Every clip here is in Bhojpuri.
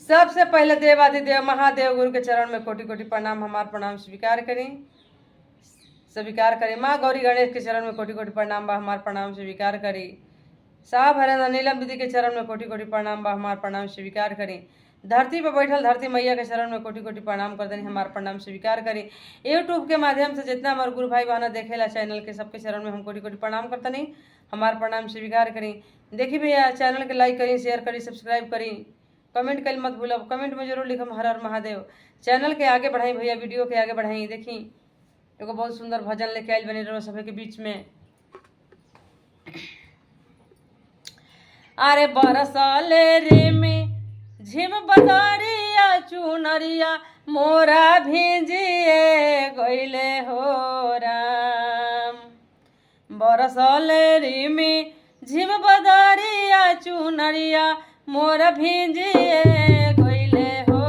सबसे पहले देवाधिदेव महादेव गुरु के चरण में कोटि कोटि प्रणाम। हमार प्रणाम स्वीकार करें, स्वीकार करें। माँ गौरी गणेश के चरण में कोटि कोटि प्रणाम बा, हमार प्रणाम स्वीकार करें। साहब हरेंद्र नीलम दीदी के चरण में कोटि कोटि प्रणाम बा, हमार प्रणाम स्वीकार करें। धरती पर बैठल धरती मैया के चरण में कोटि कोटि प्रणाम कर देनी, हमार प्रणाम स्वीकार करें। यूट्यूब के माध्यम से जितना हमारे गुरु भाई बहना देखेला चैनल के सबके चरण में हम कोटि कोटि प्रणाम करते नहीं, हमार प्रणाम स्वीकार करें। देखी भैया चैनल के लाइक करी, शेयर करी, सब्सक्राइब करी, कमेंट कर मत भूलब। कमेंट में जरूर लिखम हर हर महादेव। चैनल के आगे बढ़ाई भैया, वीडियो के आगे बढ़ाई। देखी एगो बहुत सुंदर भजन लेके आयल बनी रहो सभी के बीच में। अरे बरसाले रे में झिम बदरिया चुनरिया मोरा भिजिए गइले हो राम। बरसाले रे में झिम बदरिया चुनरिया मोरा भिजिए गइले हो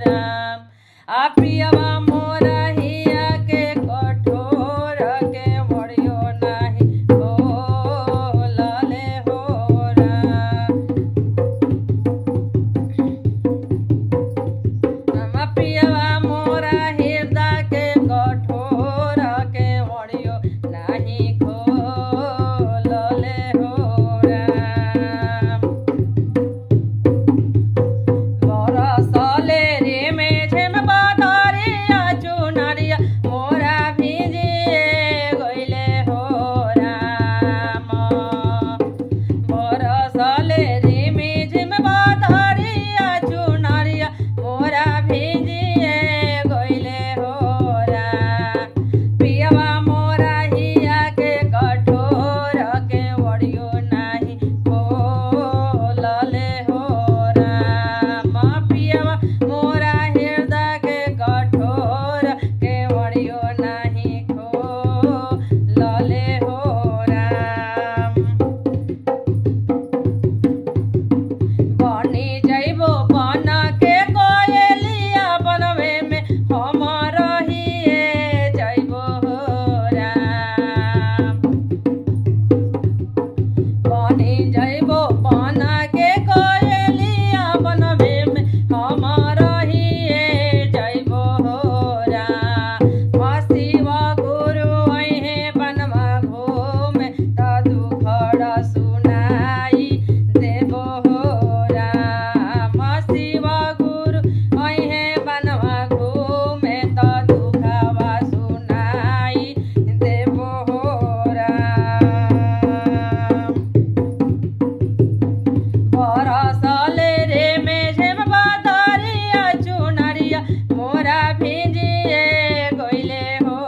राम। आ पियवा मोरा हिया के कठोर के मरियो नाही हो लाले हो राम। हम पियवा मोरा हृदय के कठोर के मरियो नाही हो लाले हो राम। बरसाले रे में झिम बदरिया चुनरिया मोरा भिजिए गइले हो राम। बरसाले रे में झिम बदरिया चुनरिया मोरा भिजिए गइले हो राम। पियवा मोरा हिया के कठोर के वड़ियो नाही हो लाले हो राम। पियवा मोरा हृदय के कठोर के वड़ियो नाही हो लाले हो राम। बनी जइबो बन के कोयलिया बनवे में हम रहिए जइबो हो राम। बनी जइबो बन के कोयलिया बनवे में हम रहिए जइबो हो राम। शिव गुरु अइहे बनवा घूमे त दुखड़ा सुनाई देबो हो राम। शिव गुरु अइहे बनवा घूमे त दुखवा सुनाई देबो हो राम। बरसाले रे में झिम बदरिया चुनरिया मोरा भिजिए गइले हो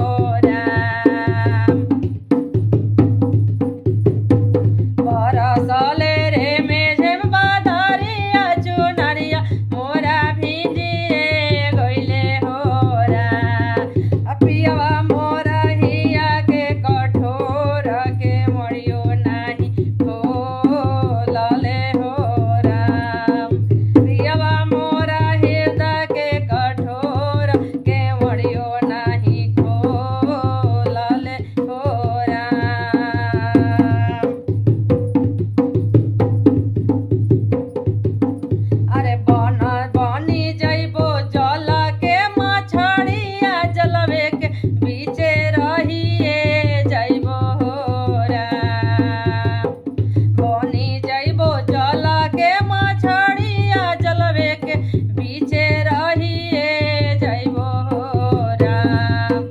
राम। बरसाले रे में झिम बदरिया चुनरिया मोरा भिजिए गइले हो राम। पियवा मोरा हिया के कठोर के मरियो नाही हो लाले हो राम। पियवा मोरा हृदय के कठोर के मरियो नाही हो लाले हो राम। अरे बनी जइबो जल के मछड़िया जलवे के बीचे रहिए जइबो हो राम। बनी जइबो जल के मछड़िया जलवे के बीचे रहिए जइबो हो राम।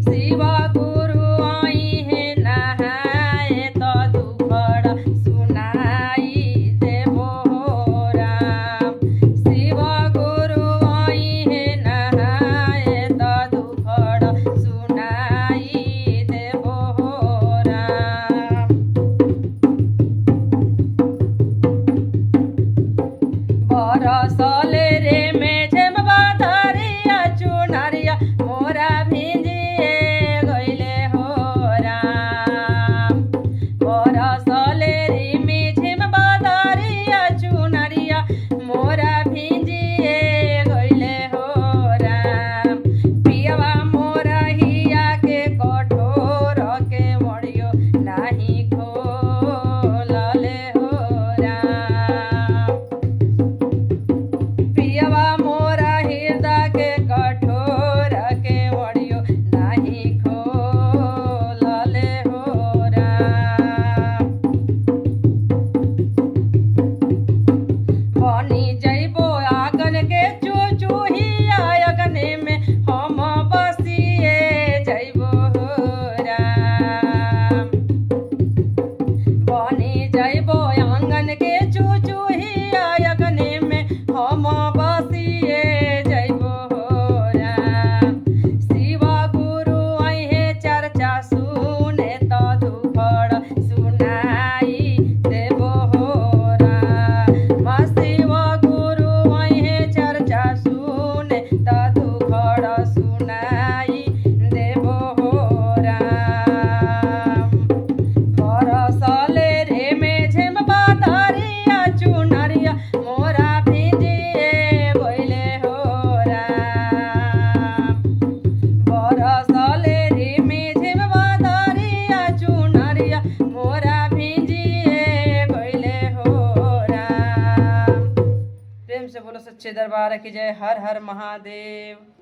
शिव गुरु अइहे नहाए त दुखड़ा सुनाई देबो हो राम। शिव गुरु अइहे नहाए त दुखड़ा सुनाई देबो हो राम। बरसाले रे में झिम बदरिया चुनरिया मोरा भिजिए गइले हो राम। बरसाले रे में झिम बदरिया चुनरिया मोरा भिजिए गइले हो राम। पियवा मोरा हिया के कठोर के मरियो नाही हो लाले हो राम। पियवा से बोलो सच्चे दरबार की जय। हर हर महादेव।